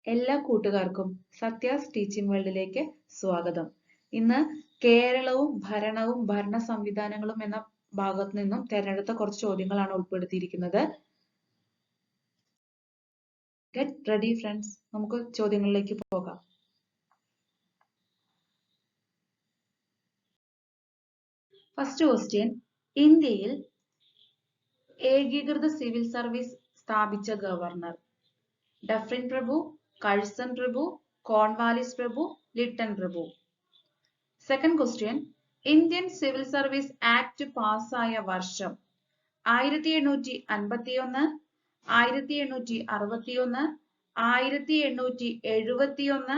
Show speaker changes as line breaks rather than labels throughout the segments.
എല്ലാ കൂട്ടുകാർക്കും സത്യാസ് ടീച്ചിങ് വേൾഡിലേക്ക് സ്വാഗതം. ഇന്ന് കേരളവും ഭരണവും ഭരണ സംവിധാനങ്ങളും എന്ന ഭാഗത്ത് നിന്നും തിരഞ്ഞെടുത്ത കുറച്ച് ചോദ്യങ്ങളാണ് ഉൾപ്പെടുത്തിയിരിക്കുന്നത്. ഗെറ്റ് റെഡി ഫ്രണ്ട്സ്, നമുക്ക് ചോദ്യങ്ങളിലേക്ക് പോകാം. ഫസ്റ്റ് ക്വസ്റ്റ്യൻ, ഇന്ത്യയിൽ ഏകീകൃത സിവിൽ സർവീസ് സ്ഥാപിച്ച ഗവർണർ? ഡഫറിൻ പ്രഭു, കഴ്സൺ പ്രഭു, കോൺവാലിസ് പ്രഭു, ലിട്ടൺ പ്രഭു. Second question, Indian civil service act പാസ്സായ വർഷം? 1851, 1861, 1871,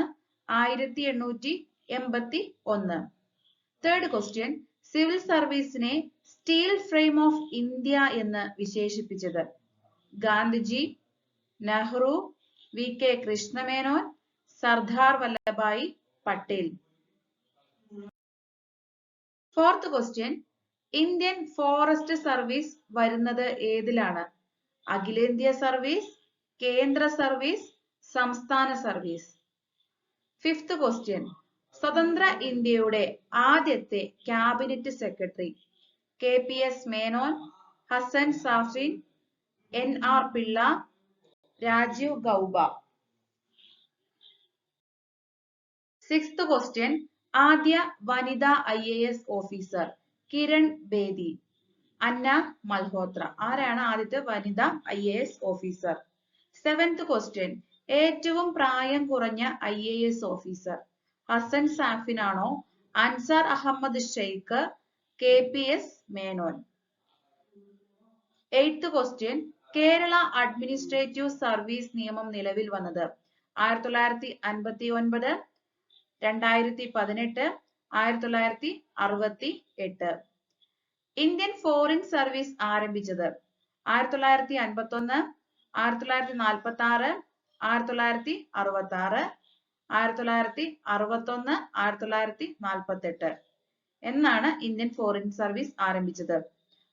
1881. തേർഡ് ക്വസ്റ്റ്യൻ, സിവിൽ സർവീസിനെ സ്റ്റീൽ ഫ്രെയിം ഓഫ് ഇന്ത്യ എന്ന് വിശേഷിപ്പിച്ചത്? Gandhiji, Nehru, VK. Krishna Menon, Sardar Vallabhbhai Patel. Fourth question, Indian forest service വരുന്നത് ഏതിലാണ്? അഖിലേന്ത്യാ സർവീസ്, കേന്ദ്ര സർവീസ്, സംസ്ഥാന സർവീസ്. ഫിഫ്ത് ക്വസ്റ്റ്യൻ, സ്വതന്ത്ര ഇന്ത്യയുടെ ആദ്യത്തെ cabinet secretary? KPS. Menon, Hassan Safin, NR. Pillai, Rajiv Gauba. Sixth question, ആദ്യ വനിതാ IAS ഓഫീസർ? കിരൺ ബേദി, അന്ന മൽഹോത്ര. ആരാണ് ആദ്യത്തെ വനിതാ IAS ഓഫീസർ? സെവൻത് ക്വസ്റ്റ്യൻ, ഏറ്റവും പ്രായം കുറഞ്ഞ IAS ഓഫീസർ? ഹസൻ സാഫിൻ ആണോ, Ansar Ahmed Sheikh, KPS. Menon? Eighth question, Kerala administrative service നിയമം നിലവിൽ വന്നത്? 1959, 2018, 1968. ഇന്ത്യൻ ഫോറിൻ സർവീസ് ആരംഭിച്ചത്? 1951, 1946, 1966, 1961, 1948 എന്നാണ് ഇന്ത്യൻ ഫോറിൻ സർവീസ് ആരംഭിച്ചത്.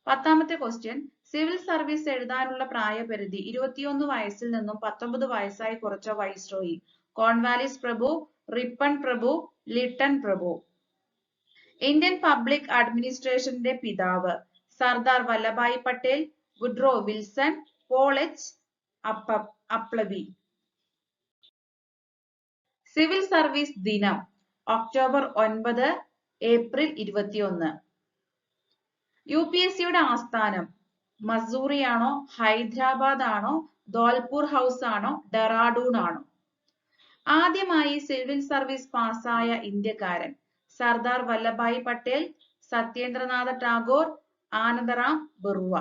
പത്താമത്തെ ക്വസ്റ്റ്യൻ, സിവിൽ സർവീസ് എഴുതാനുള്ള പ്രായപരിധി 21 വയസ്സിൽ നിന്നും 19 വയസ്സായി കുറച്ച വൈസ്രോയി? കോൺവാലിസ് പ്രഭു, റിപ്പൺ പ്രഭു, ലിട്ടൺ പ്രഭു. ഇന്ത്യൻ പബ്ലിക് അഡ്മിനിസ്ട്രേഷന്റെ പിതാവ്? Sardar Vallabhbhai Patel, Woodrow Wilson, Paul H Appleby. Civil service ദിനം ഒക്ടോബർ 9, ഏപ്രിൽ 21. UPSCയുടെ ആസ്ഥാനം മസൂറി ആണോ, ഹൈദരാബാദ് ആണോ, ധോൽപൂർ ഹൗസ് ആണോ, ഡെറാഡൂൺ ആണോ? ആദ്യമായി സിവിൽ സർവീസ് പാസ്സായ ഇന്ത്യക്കാരൻ? Sardar Vallabhbhai Patel, Satyendranath Tagore, Anandaram Barua.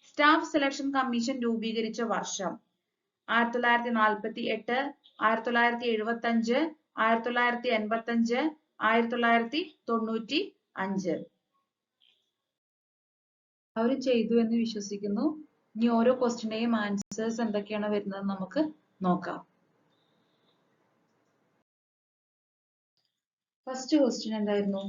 Staff selection commission രൂപീകരിച്ച വർഷം? 1948, 1975, 1985, 1995. അവർ ചെയ്തു എന്ന് വിശ്വസിക്കുന്നു. ഇനി ഓരോ ക്വസ്റ്റിന്റെയും ആൻസേഴ്സ് എന്തൊക്കെയാണ് വരുന്നത് നമുക്ക് നോക്കാം. ഫസ്റ്റ് ക്വസ്റ്റ്യൻ എന്തായിരുന്നു?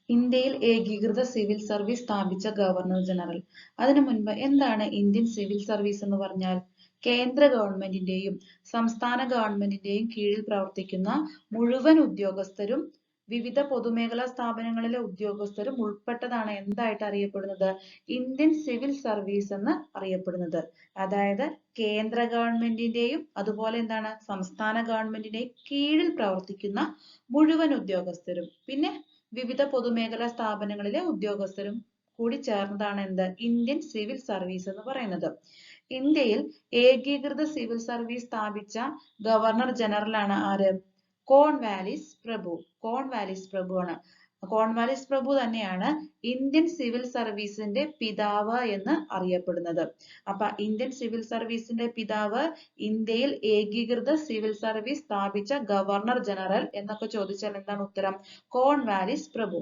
ഇന്ത്യയിൽ ഏകീകൃത സിവിൽ സർവീസ് സ്ഥാപിച്ച ഗവർണർ ജനറൽ. അതിനു മുൻപ് എന്താണ് ഇന്ത്യൻ സിവിൽ സർവീസ് എന്ന് പറഞ്ഞാൽ? കേന്ദ്ര ഗവൺമെന്റിന്റെയും സംസ്ഥാന ഗവൺമെന്റിന്റെയും കീഴിൽ പ്രവർത്തിക്കുന്ന മുഴുവൻ ഉദ്യോഗസ്ഥരും വിവിധ പൊതുമേഖലാ സ്ഥാപനങ്ങളിലെ ഉദ്യോഗസ്ഥരും ഉൾപ്പെട്ടതാണ് എന്തായിട്ട് അറിയപ്പെടുന്നത്? ഇന്ത്യൻ സിവിൽ സർവീസ് എന്ന് അറിയപ്പെടുന്നത്. അതായത് കേന്ദ്ര ഗവൺമെന്റിന്റെയും അതുപോലെ എന്താണ് സംസ്ഥാന ഗവൺമെന്റിന്റെയും കീഴിൽ പ്രവർത്തിക്കുന്ന മുഴുവൻ ഉദ്യോഗസ്ഥരും പിന്നെ വിവിധ പൊതുമേഖലാ സ്ഥാപനങ്ങളിലെ ഉദ്യോഗസ്ഥരും കൂടി ചേർന്നതാണ് എന്ത്? ഇന്ത്യൻ സിവിൽ സർവീസ് എന്ന് പറയുന്നത്. ഇന്ത്യയിൽ ഏകീകൃത സിവിൽ സർവീസ് സ്ഥാപിച്ച ഗവർണർ ജനറൽ ആണ് ആര്? കോൺവാലിസ് പ്രഭു. കോൺവാലിസ് പ്രഭു ആണ്. കോൺവാലിസ് പ്രഭു തന്നെയാണ് ഇന്ത്യൻ സിവിൽ സർവീസിന്റെ പിതാവ് എന്ന് അറിയപ്പെടുന്നത്. അപ്പൊ ഇന്ത്യൻ സിവിൽ സർവീസിന്റെ പിതാവ്, ഇന്ത്യയിൽ ഏകീകൃത സിവിൽ സർവീസ് സ്ഥാപിച്ച ഗവർണർ ജനറൽ എന്നൊക്കെ ചോദിച്ചാൽ എന്താണ് ഉത്തരം? കോൺവാലിസ് പ്രഭു.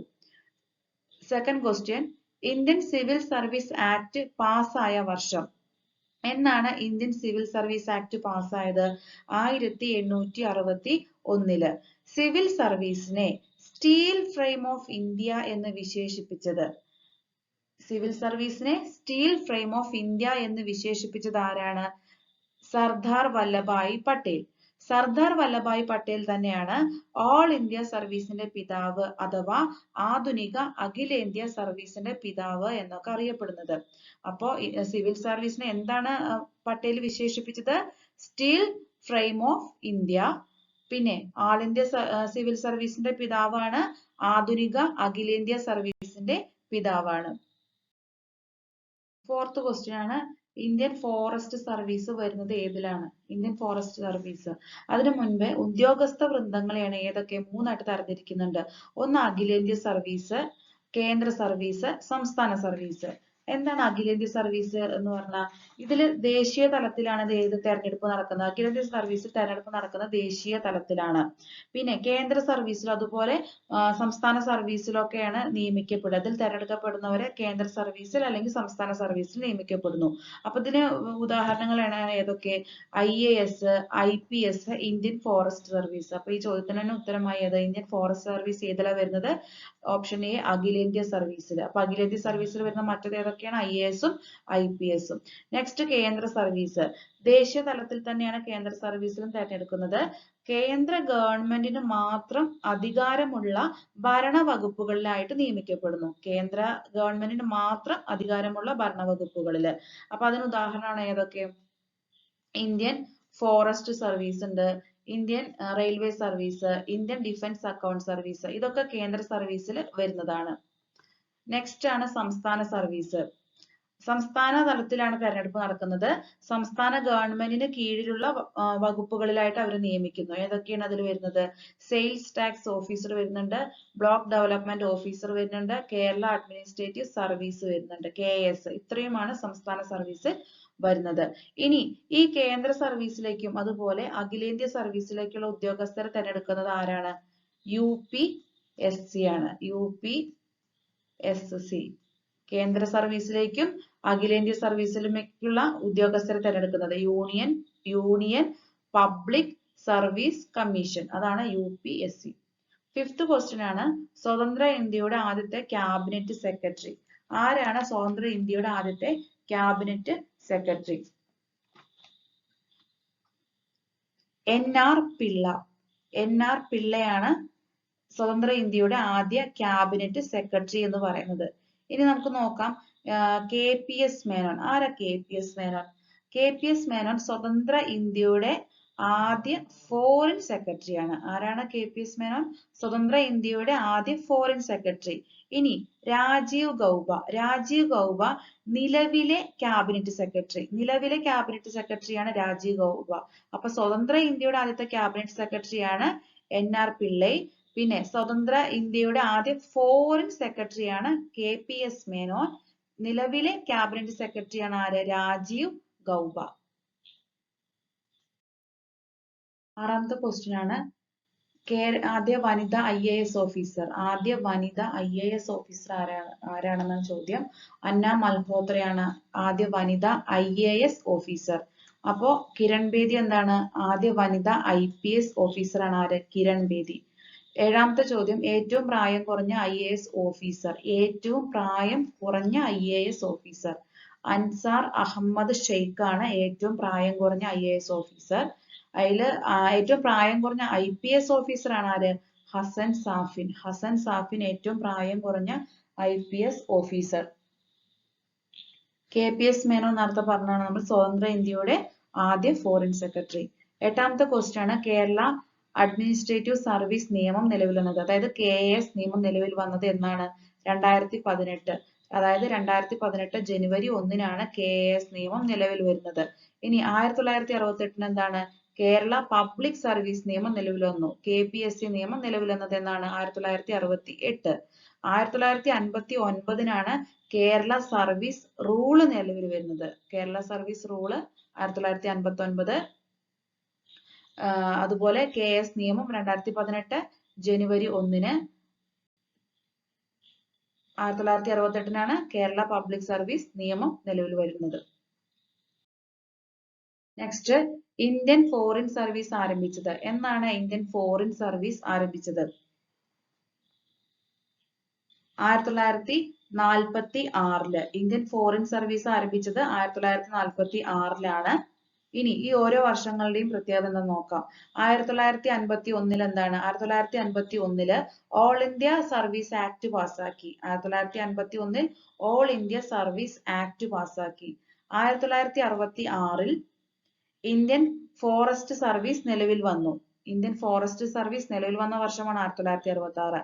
Second question, Indian civil service act പാസ്സായ വർഷം? എന്നാണ് ഇന്ത്യൻ സിവിൽ സർവീസ് ആക്ട് പാസ്സായത്? 1861. സിവിൽ സർവീസിനെ സ്റ്റീൽ ഫ്രെയിം ഓഫ് ഇന്ത്യ എന്ന് വിശേഷിപ്പിച്ചത്? സിവിൽ സർവീസിനെ സ്റ്റീൽ ഫ്രെയിം ഓഫ് ഇന്ത്യ എന്ന് വിശേഷിപ്പിച്ചത് ആരാണ്? സർദാർ വല്ലഭായി പട്ടേൽ. സർദാർ വല്ലഭായ് പട്ടേൽ തന്നെയാണ് ഓൾ ഇന്ത്യ സർവീസിന്റെ പിതാവ് അഥവാ ആധുനിക അഖിലേന്ത്യാ സർവീസിന്റെ പിതാവ് എന്നൊക്കെ അറിയപ്പെടുന്നത്. അപ്പോ സിവിൽ സർവീസിനെ എന്താണ് പട്ടേൽ വിശേഷിപ്പിച്ചത്? Steel frame of India. പിന്നെ ആൾ ഇന്ത്യ സിവിൽ സർവീസിന്റെ പിതാവാണ്, ആധുനിക അഖിലേന്ത്യാ സർവീസിന്റെ പിതാവാണ്. ഫോർത്ത് ക്വസ്റ്റ്യൻ ആണ്, ഇന്ത്യൻ ഫോറസ്റ്റ് സർവീസ് വരുന്നത് ഏതിലാണ്? Indian forest service. അതിനു മുൻപ് ഉദ്യോഗസ്ഥ വൃന്ദങ്ങളെയാണ് ഏതൊക്കെ മൂന്നായിട്ട് തരംതിരിക്കുന്നുണ്ട്. ഒന്ന് അഖിലേന്ത്യാ സർവീസ്, കേന്ദ്ര സർവീസ്, സംസ്ഥാന സർവീസ്. എന്താണ് അഖിലേന്ത്യാ സർവീസ് എന്ന് പറഞ്ഞാൽ? ഇതില് ദേശീയ തലത്തിലാണ് ഏത് തെരഞ്ഞെടുപ്പ് നടക്കുന്നത്? അഖിലേന്ത്യാ സർവീസിൽ തെരഞ്ഞെടുപ്പ് നടക്കുന്നത് ദേശീയ തലത്തിലാണ്. പിന്നെ കേന്ദ്ര സർവീസിൽ അതുപോലെ സംസ്ഥാന സർവീസിലൊക്കെയാണ് നിയമിക്കപ്പെടുക. അതിൽ തെരഞ്ഞെടുക്കപ്പെടുന്നവരെ കേന്ദ്ര സർവീസിൽ അല്ലെങ്കിൽ സംസ്ഥാന സർവീസിൽ നിയമിക്കപ്പെടുന്നു. അപ്പൊ ഇതിന് ഉദാഹരണങ്ങളാണ് ഏതൊക്കെ? IAS, IPS, Indian forest service. അപ്പൊ ഈ ചോദ്യത്തിന് തന്നെ ഉത്തരമായി ഏത്? ഇന്ത്യൻ ഫോറസ്റ്റ് സർവീസ് ഏതിലാണ് വരുന്നത്? ഓപ്ഷൻ എ അഖിലേന്ത്യാ സർവീസിൽ. അപ്പൊ അഖിലേന്ത്യാ സർവീസിൽ വരുന്ന മറ്റേത് ഏതൊക്കെയാണ്? IAS ഉം IPS ഉം. നെക്സ്റ്റ് കേന്ദ്ര സർവീസ്. ദേശീയ തലത്തിൽ തന്നെയാണ് കേന്ദ്ര സർവീസിലും തെരഞ്ഞെടുക്കുന്നത്. കേന്ദ്ര ഗവൺമെന്റിന് മാത്രം അധികാരമുള്ള ഭരണവകുപ്പുകളിലായിട്ട് നിയമിക്കപ്പെടുന്നു. കേന്ദ്ര ഗവൺമെന്റിന് മാത്രം അധികാരമുള്ള ഭരണവകുപ്പുകളിൽ. അപ്പൊ അതിന് ഉദാഹരണമാണ് ഏതൊക്കെ? ഇന്ത്യൻ ഫോറസ്റ്റ് സർവീസ് ഉണ്ട്, Indian railway service, Indian defence account service. ഇതൊക്കെ കേന്ദ്ര സർവീസിൽ വരുന്നതാണ്. നെക്സ്റ്റ് ആണ് സംസ്ഥാന സർവീസ്. സംസ്ഥാന തലത്തിലാണ് തെരഞ്ഞെടുപ്പ് നടക്കുന്നത്. സംസ്ഥാന ഗവൺമെന്റിന് കീഴിലുള്ള വകുപ്പുകളിലായിട്ട് അവർ നിയമിക്കുന്നു. ഏതൊക്കെയാണ് അതിൽ വരുന്നത്? സെയിൽസ് ടാക്സ് ഓഫീസർ വരുന്നുണ്ട്, ബ്ലോക്ക് ഡെവലപ്മെന്റ് ഓഫീസർ വരുന്നുണ്ട്, കേരള അഡ്മിനിസ്ട്രേറ്റീവ് സർവീസ് വരുന്നുണ്ട്, KS. ഇത്രയുമാണ് സംസ്ഥാന സർവീസ് വരുന്നത്. ഇനി ഈ കേന്ദ്ര സർവീസിലേക്കും അതുപോലെ അഖിലേന്ത്യാ സർവീസിലേക്കുള്ള ഉദ്യോഗസ്ഥരെ തെരഞ്ഞെടുക്കുന്നത് ആരാണ്? UPSC ആണ്. UPSC. കേന്ദ്ര സർവീസിലേക്കും അഖിലേന്ത്യാ സർവീസിലേക്കുള്ള ഉദ്യോഗസ്ഥരെ തെരഞ്ഞെടുക്കുന്നത് യൂണിയൻ പബ്ലിക് സർവീസ് കമ്മീഷൻ. അതാണ് UPSC. ഫിഫ്ത് ക്വസ്റ്റ്യൻ ആണ്, സ്വതന്ത്ര ഇന്ത്യയുടെ ആദ്യത്തെ ക്യാബിനറ്റ് സെക്രട്ടറി. ആരാണ് സ്വതന്ത്ര ഇന്ത്യയുടെ ആദ്യത്തെ cabinet secretary? NR Pillai. NR പിള്ളയാണ് സ്വതന്ത്ര ഇന്ത്യയുടെ ആദ്യ ക്യാബിനറ്റ് സെക്രട്ടറി എന്ന് പറയുന്നത്. ഇനി നമുക്ക് നോക്കാം KPS മേനോൻ. ആരാ KPS മേനോൻ? KPS മേനോൻ സ്വതന്ത്ര ഇന്ത്യയുടെ ആദ്യ ഫോറിൻ സെക്രട്ടറി ആണ്. ആരാണ് KPS മേനോൻ? സ്വതന്ത്ര ഇന്ത്യയുടെ ആദ്യ ഫോറിൻ സെക്രട്ടറി. ഇനി രാജീവ് ഗൗബ. രാജീവ് ഗൗബ നിലവിലെ ക്യാബിനറ്റ് സെക്രട്ടറി. നിലവിലെ ക്യാബിനറ്റ് സെക്രട്ടറിയാണ് രാജീവ് ഗൗബ. അപ്പൊ സ്വതന്ത്ര ഇന്ത്യയുടെ ആദ്യത്തെ ക്യാബിനറ്റ് സെക്രട്ടറിയാണ് NR പിള്ളൈ. പിന്നെ സ്വതന്ത്ര ഇന്ത്യയുടെ ആദ്യ ഫോറിൻ സെക്രട്ടറിയാണ് KPS മേനോൻ. നിലവിലെ ക്യാബിനറ്റ് സെക്രട്ടറിയാണ് ആര്? രാജീവ് ഗൗബ. ആറാമത്തെ ക്വസ്റ്റ്യൻ ആണ്, ആദ്യ വനിത IAS ഓഫീസർ. ആദ്യ വനിത IAS ഓഫീസർ ആരാണെന്നാണ് ചോദ്യം. അന്ന മൽഹോത്രയാണ് ആദ്യ വനിത IAS ഓഫീസർ. അപ്പോ കിരൺ ബേദി എന്താണ്? ആദ്യ വനിത IPS ഓഫീസർ ആണ് ആര്? കിരൺ ബേദി. ഏഴാമത്തെ ചോദ്യം, ഏറ്റവും പ്രായം കുറഞ്ഞ IAS ഓഫീസർ. ഏറ്റവും പ്രായം കുറഞ്ഞ IAS ഓഫീസർ. അൻസാർ അഹമ്മദ് ഷെയ്ഖ് ആണ് ഏറ്റവും പ്രായം കുറഞ്ഞ IAS ഓഫീസർ. അതില് ഏറ്റവും പ്രായം കുറഞ്ഞ IPS ഓഫീസർ ആണ് ആര്? ഹസൻ സാഫിൻ. ഹസൻ സാഫിൻ ഏറ്റവും പ്രായം കുറഞ്ഞ IPS ഓഫീസർ. KPS മേനോൻ നേരത്തെ പറഞ്ഞാണ് നമ്മൾ സ്വതന്ത്ര ഇന്ത്യയുടെ ആദ്യ ഫോറിൻ സെക്രട്ടറി. എട്ടാമത്തെ ക്വസ്റ്റ്യൻ ആണ്, കേരള അഡ്മിനിസ്ട്രേറ്റീവ് സർവീസ് നിയമം നിലവിൽ വന്നത്. അതായത് KAS നിയമം നിലവിൽ വന്നത് എന്നാണ്? 2018. അതായത് 2018 ജനുവരി 1-നാണ് KAS നിയമം നിലവിൽ വരുന്നത്. ഇനി 1968 എന്താണ്? കേരള പബ്ലിക് സർവീസ് നിയമം നിലവിൽ വന്നു. KPSC നിയമം നിലവിൽ വന്നത് എന്നാണ്? 1968. 1959-നാണ് കേരള സർവീസ് റൂള് നിലവിൽ വരുന്നത്. Kerala service rule 1959. അതുപോലെ KS നിയമം 2018 ജനുവരി 1-ന്. 1968-നാണ് കേരള പബ്ലിക് സർവീസ് നിയമം നിലവിൽ വരുന്നത്. നെക്സ്റ്റ്, ഇന്ത്യൻ ഫോറിൻ സർവീസ് ആരംഭിച്ചത് എന്നാണ്? ഇന്ത്യൻ ഫോറിൻ സർവീസ് ആരംഭിച്ചത് 1946. ഇന്ത്യൻ ഫോറിൻ സർവീസ് ആരംഭിച്ചത് 1946-ലാണ്. ഇനി ഈ ഓരോ വർഷങ്ങളുടെയും പ്രത്യേകത എന്താന്ന് നോക്കാം. 1951 എന്താണ്? 1951 ഓൾ ഇന്ത്യ സർവീസ് ആക്ട് പാസ്സാക്കി. 1951 ഓൾ ഇന്ത്യ സർവീസ് ആക്ട് പാസ്സാക്കി. 1966 ഇന്ത്യൻ ഫോറസ്റ്റ് സർവീസ് നിലവിൽ വന്നു. ഇന്ത്യൻ ഫോറസ്റ്റ് സർവീസ് നിലവിൽ വന്ന വർഷമാണ് 1966.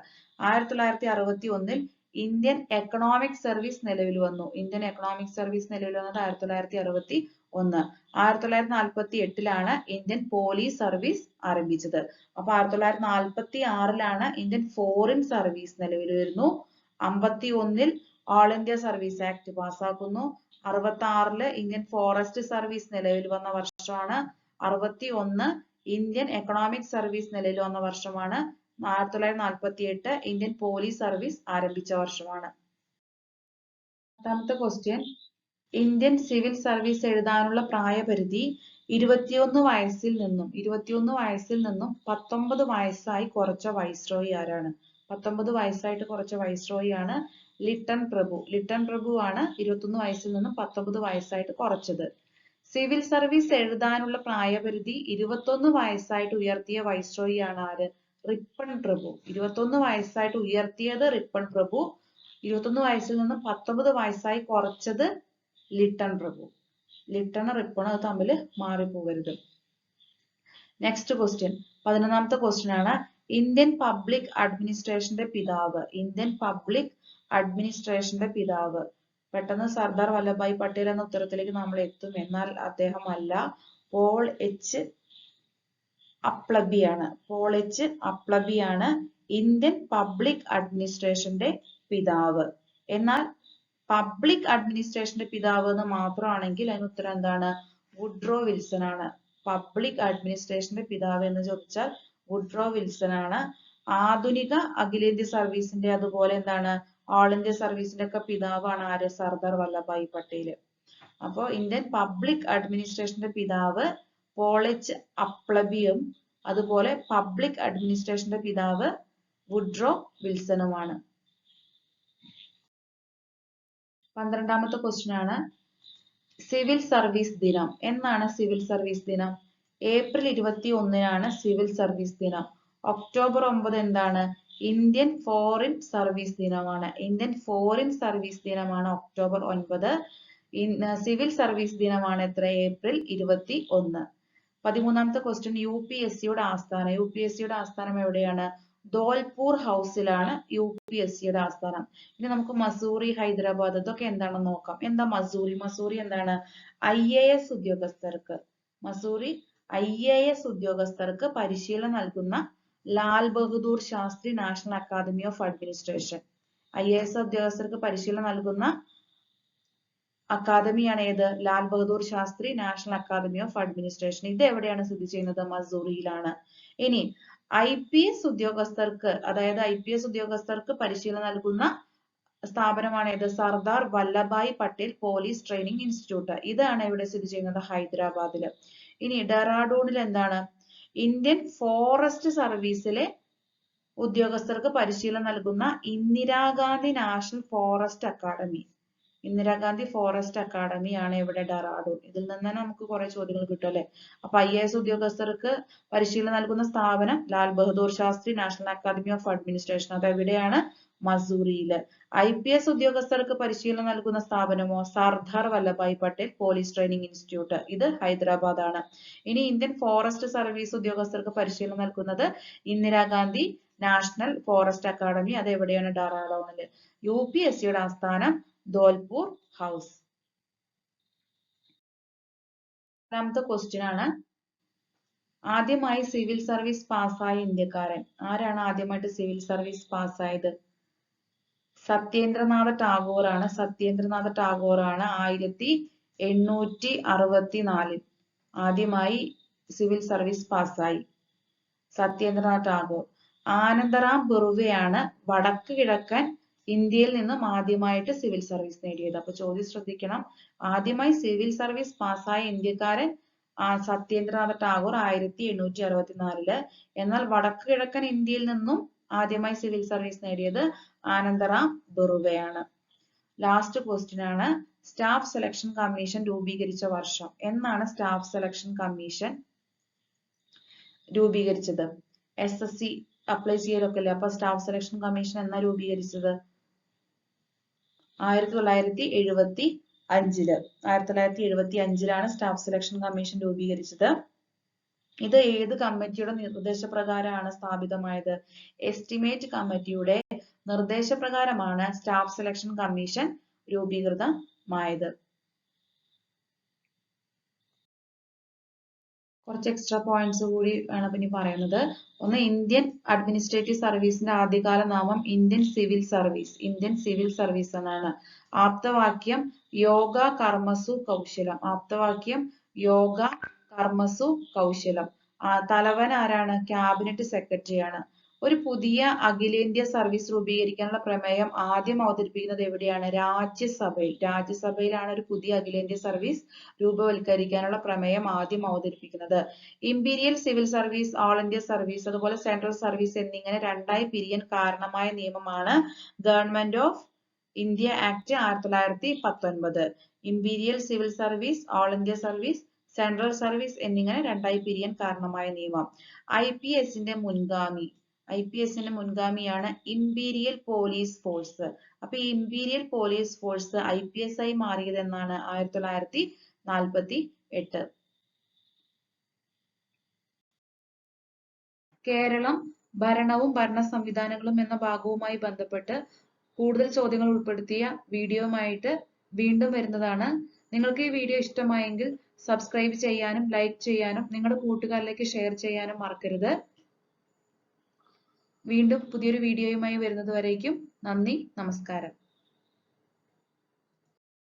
1961 ഇന്ത്യൻ എക്കണോമിക് സർവീസ് നിലവിൽ വന്നു. ഇന്ത്യൻ എക്കണോമിക് സർവീസ് നിലവിൽ വന്നത് 1961. 1948 ഇന്ത്യൻ പോലീസ് സർവീസ് ആരംഭിച്ചത്. അപ്പൊ 1946 ഇന്ത്യൻ ഫോറിൻ സർവീസ് നിലവിൽ വരുന്നു. 51 ഓൾ ഇന്ത്യ സർവീസ് ആക്ട് പാസ്സാക്കുന്നു. 66 ഇന്ത്യൻ ഫോറസ്റ്റ് സർവീസ് നിലവിൽ വന്ന വർഷമാണ്. 61 ഇന്ത്യൻ എക്കണോമിക് സർവീസ് നിലവിൽ വന്ന വർഷമാണ്. 1948 ഇന്ത്യൻ പോലീസ് സർവീസ് ആരംഭിച്ച വർഷമാണ്. രണ്ടാമത്തെ ക്വസ്റ്റ്യൻ, ഇന്ത്യൻ സിവിൽ സർവീസ് എഴുതാനുള്ള പ്രായപരിധി 21 വയസ്സിൽ നിന്നും 19 വയസ്സായി കുറച്ച വൈസ്രോയി ആരാണ്? 19 വയസ്സായിട്ട് കുറച്ച വൈസ്രോയി ആണ് ലിട്ടൺ പ്രഭു. ലിട്ടൺ പ്രഭു ആണ് 21 വയസ്സിൽ നിന്നും 19 വയസ്സായിട്ട് കുറച്ചത്. സിവിൽ സർവീസ് എഴുതാനുള്ള പ്രായപരിധി 21 വയസ്സായിട്ട് ഉയർത്തിയ വൈസ്രോയി ആണ് ആര്? റിപ്പൺ പ്രഭു. 21 വയസ്സായിട്ട് ഉയർത്തിയത് റിപ്പൺ പ്രഭു. 21 വയസ്സിൽ നിന്നും 19 വയസ്സായി കുറച്ചത് ലിട്ടൺ പ്രഭു. ലിട്ടൺ റിപ്പൺ അത് തമ്മിൽ മാറിപ്പോകരുത്. നെക്സ്റ്റ് ക്വസ്റ്റ്യൻ, 11ാമത്തെ ക്വസ്റ്റ്യൻ ആണ്, ഇന്ത്യൻ പബ്ലിക് അഡ്മിനിസ്ട്രേഷന്റെ പിതാവ്. ഇന്ത്യൻ പബ്ലിക് അഡ്മിനിസ്ട്രേഷന്റെ പിതാവ്. പെട്ടെന്ന് സർദാർ വല്ലഭായ് പട്ടേൽ എന്ന ഉത്തരത്തിലേക്ക് നമ്മൾ എത്തും. എന്നാൽ അദ്ദേഹം അല്ല. പോൾ എച്ച് അപ്ലബിയാണ്. പോൾ എച്ച് അപ്ലബിയാണ് ഇന്ത്യൻ പബ്ലിക് അഡ്മിനിസ്ട്രേഷന്റെ പിതാവ്. എന്നാൽ പബ്ലിക് അഡ്മിനിസ്ട്രേഷന്റെ പിതാവ് എന്ന് മാത്രമാണെങ്കിൽ അതിന് ഉത്തരം എന്താണ്? വുഡ്രോ വിൽസൺ ആണ്. പബ്ലിക് അഡ്മിനിസ്ട്രേഷന്റെ പിതാവ് എന്ന് ചോദിച്ചാൽ വുഡ്രോ വിൽസൺ ആണ്. ആധുനിക അഖിലേന്ത്യാ സർവീസിന്റെ അതുപോലെ എന്താണ് ഓൾ ഇന്ത്യ സർവീസിന്റെ ഒക്കെ പിതാവാണ് ആര്? സർദാർ വല്ലഭായ് പട്ടേൽ. അപ്പോൾ ഇന്ത്യൻ പബ്ലിക് അഡ്മിനിസ്ട്രേഷന്റെ പിതാവ് പോൾ എച്ച് അപ്ലബിയും അതുപോലെ പബ്ലിക് അഡ്മിനിസ്ട്രേഷന്റെ പിതാവ് വുഡ്രോ വിൽസണുമാണ്. 12ാമത്തെ ക്വസ്റ്റ്യൻ ആണ്, സിവിൽ സർവീസ് ദിനം. എന്നാണ് സിവിൽ സർവീസ് ദിനം? ഏപ്രിൽ 21 സിവിൽ സർവീസ് ദിനം. ഒക്ടോബർ 9 എന്താണ്? ഇന്ത്യൻ ഫോറിൻ സർവീസ് ദിനമാണ്. ഇന്ത്യൻ ഫോറിൻ സർവീസ് ദിനമാണ് ഒക്ടോബർ 9. സിവിൽ സർവീസ് ദിനമാണ് എത്ര? ഏപ്രിൽ 21. 13ാമത്തെ ക്വസ്റ്റ്യൻ, UPSCയുടെ ആസ്ഥാനം. UPSCയുടെ ആസ്ഥാനം എവിടെയാണ്? ധോൽപൂർ ഹൗസിലാണ് UPSCയുടെ ആസ്ഥാനം. ഇനി നമുക്ക് മസൂറി, ഹൈദരാബാദ് ഇതൊക്കെ എന്താണെന്ന് നോക്കാം. എന്താ മസൂറി? മസൂറി എന്താണ്? IAS ഉദ്യോഗസ്ഥർക്ക്. മസൂറി IAS ഉദ്യോഗസ്ഥർക്ക് പരിശീലനം നൽകുന്ന Lal Bahadur Shastri national academy of administration. IAS ഉദ്യോഗസ്ഥർക്ക് പരിശീലനം നൽകുന്ന അക്കാദമിയാണ് ഏത്? Lal Bahadur Shastri national academy of administration. ഇത് എവിടെയാണ് സ്ഥിതി ചെയ്യുന്നത്? മസൂറിയിലാണ്. ഇനി IPS ഉദ്യോഗസ്ഥർക്ക്, അതായത് IPS ഉദ്യോഗസ്ഥർക്ക് പരിശീലനം നൽകുന്ന സ്ഥാപനമാണ് ഏത്? Sardar Vallabhbhai Patel police training institute. ഇതാണ് എവിടെ സ്ഥിതി ചെയ്യുന്നത്? ഹൈദരാബാദില്. ഇനി ഡെറാഡൂണിൽ എന്താണ്? ഇന്ത്യൻ ഫോറസ്റ്റ് സർവീസിലെ ഉദ്യോഗസ്ഥർക്ക് പരിശീലനം നൽകുന്ന Indira Gandhi national forest academy. Indira Gandhi forest academy ആണ് ഇവിടെ ഡെറാഡൂൺ. ഇതിൽ നിന്ന് തന്നെ നമുക്ക് കുറെ ചോദ്യങ്ങൾ കിട്ടും അല്ലെ. അപ്പൊ IAS ഉദ്യോഗസ്ഥർക്ക് പരിശീലനം നൽകുന്ന സ്ഥാപനം Lal Bahadur Shastri national academy of administration. അത് എവിടെയാണ്? മസൂറിയില്. IPS ഉദ്യോഗസ്ഥർക്ക് പരിശീലനം നൽകുന്ന സ്ഥാപനമോ? Sardar Vallabhbhai Patel police training institute. ഇത് ഹൈദരാബാദ് ആണ്. ഇനി ഇന്ത്യൻ ഫോറസ്റ്റ് സർവീസ് ഉദ്യോഗസ്ഥർക്ക് പരിശീലനം നൽകുന്നത് ഇന്ദിരാഗാന്ധി നാഷണൽ ഫോറസ്റ്റ് അക്കാദമി. അത് എവിടെയാണ്? ഡെറാഡൂണില്. UPSCയുടെ ആസ്ഥാനം ധോൽപൂർ ഹൗസ്. രണ്ടാമത്തെ ക്വസ്റ്റ്യൻ ആണ്, ആദ്യമായി സിവിൽ സർവീസ് പാസ്സായ ഇന്ത്യക്കാരൻ. ആരാണ് ആദ്യമായിട്ട് സിവിൽ സർവീസ് പാസ്സായത്? സത്യേന്ദ്രനാഥ ടാഗോർ ആണ്. സത്യേന്ദ്രനാഥ ടാഗോർ ആണ് 1864 ആദ്യമായി സിവിൽ സർവീസ് പാസ്സായി. സത്യേന്ദ്രനാഥ ടാഗോർ. ആനന്ദറാം ബറുവയാണ് വടക്ക് കിഴക്കൻ ഇന്ത്യയിൽ നിന്നും ആദ്യമായിട്ട് സിവിൽ സർവീസ് നേടിയത്. അപ്പൊ ചോദ്യം ശ്രദ്ധിക്കണം. ആദ്യമായി സിവിൽ സർവീസ് പാസ്സായ ഇന്ത്യക്കാരൻ സത്യേന്ദ്രനാഥ ടാഗോർ 1864. എന്നാൽ വടക്ക് കിഴക്കൻ ഇന്ത്യയിൽ നിന്നും ആദ്യമായി സിവിൽ സർവീസ് നേടിയത് ആനന്ദറാം ബറുവയാണ്. ലാസ്റ്റ് ക്വസ്റ്റ്യൻ ആണ്. സ്റ്റാഫ് സെലക്ഷൻ കമ്മീഷൻ രൂപീകരിച്ച വർഷം. എന്നാണ് സ്റ്റാഫ് സെലക്ഷൻ കമ്മീഷൻ രൂപീകരിച്ചത്? SSC അപ്ലൈ ചെയ്യലൊക്കെ അല്ലേ, അപ്പൊ സ്റ്റാഫ് സെലക്ഷൻ കമ്മീഷൻ എന്നാ രൂപീകരിച്ചത്? 1975. 1975 സ്റ്റാഫ് സെലക്ഷൻ കമ്മീഷൻ രൂപീകരിച്ചത്. ഇത് ഏത് കമ്മിറ്റിയുടെ നിർദ്ദേശപ്രകാരമാണ് സ്ഥാപിതമായത്? എസ്റ്റിമേറ്റ് കമ്മിറ്റിയുടെ നിർദ്ദേശപ്രകാരമാണ് സ്റ്റാഫ് സെലക്ഷൻ കമ്മീഷൻ രൂപീകൃതമായത്. കുറച്ച് എക്സ്ട്രാ പോയിന്റ്സ് കൂടി ആണ് ഇനി പറയുന്നത്. ഒന്ന്, ഇന്ത്യൻ അഡ്മിനിസ്ട്രേറ്റീവ് സർവീസിന്റെ ആദ്യകാല നാമം Indian civil service. Indian civil service എന്നാണ്. ആപ്തവാക്യം യോഗ കർമ്മസു കൗശലം. ആപ്തവാക്യം യോഗ കർമ്മസു കൗശലം. തലവൻ ആരാണ്? ക്യാബിനറ്റ് സെക്രട്ടറി ആണ്. ഒരു പുതിയ അഖിലേന്ത്യാ സർവീസ് രൂപീകരിക്കാനുള്ള പ്രമേയം ആദ്യം അവതരിപ്പിക്കുന്നത് എവിടെയാണ്? രാജ്യസഭയിൽ. രാജ്യസഭയിലാണ് ഒരു പുതിയ അഖിലേന്ത്യാ സർവീസ് രൂപവൽക്കരിക്കാനുള്ള പ്രമേയം ആദ്യം അവതരിപ്പിക്കുന്നത്. Imperial civil service, all India service, അതുപോലെ സെൻട്രൽ സർവീസ് എന്നിങ്ങനെ രണ്ടായി പിരിയാൻ കാരണമായ നിയമമാണ് government of India act 1919. Imperial civil service, all India service, central service എന്നിങ്ങനെ രണ്ടായി പിരിയാൻ കാരണമായ നിയമം. IPSന്റെ മുൻഗാമിയാണ് ഇമ്പീരിയൽ പോലീസ് ഫോഴ്സ്. അപ്പൊ ഈ ഇമ്പീരിയൽ പോലീസ് ഫോഴ്സ് IPS ആയി മാറിയത് എന്നാണ്? 1948. കേരളം ഭരണവും ഭരണ സംവിധാനങ്ങളും എന്ന ഭാഗവുമായി ബന്ധപ്പെട്ട് കൂടുതൽ ചോദ്യങ്ങൾ ഉൾപ്പെടുത്തിയ വീഡിയോയുമായിട്ട് വീണ്ടും വരുന്നതാണ്. നിങ്ങൾക്ക് ഈ വീഡിയോ ഇഷ്ടമായെങ്കിൽ സബ്സ്ക്രൈബ് ചെയ്യാനും ലൈക്ക് ചെയ്യാനും നിങ്ങളുടെ കൂട്ടുകാരിലേക്ക് ഷെയർ ചെയ്യാനും മറക്കരുത്. വീണ്ടും പുതിയൊരു വീഡിയോയുമായി വരുന്നത് വരേക്കും നന്ദി, നമസ്കാരം.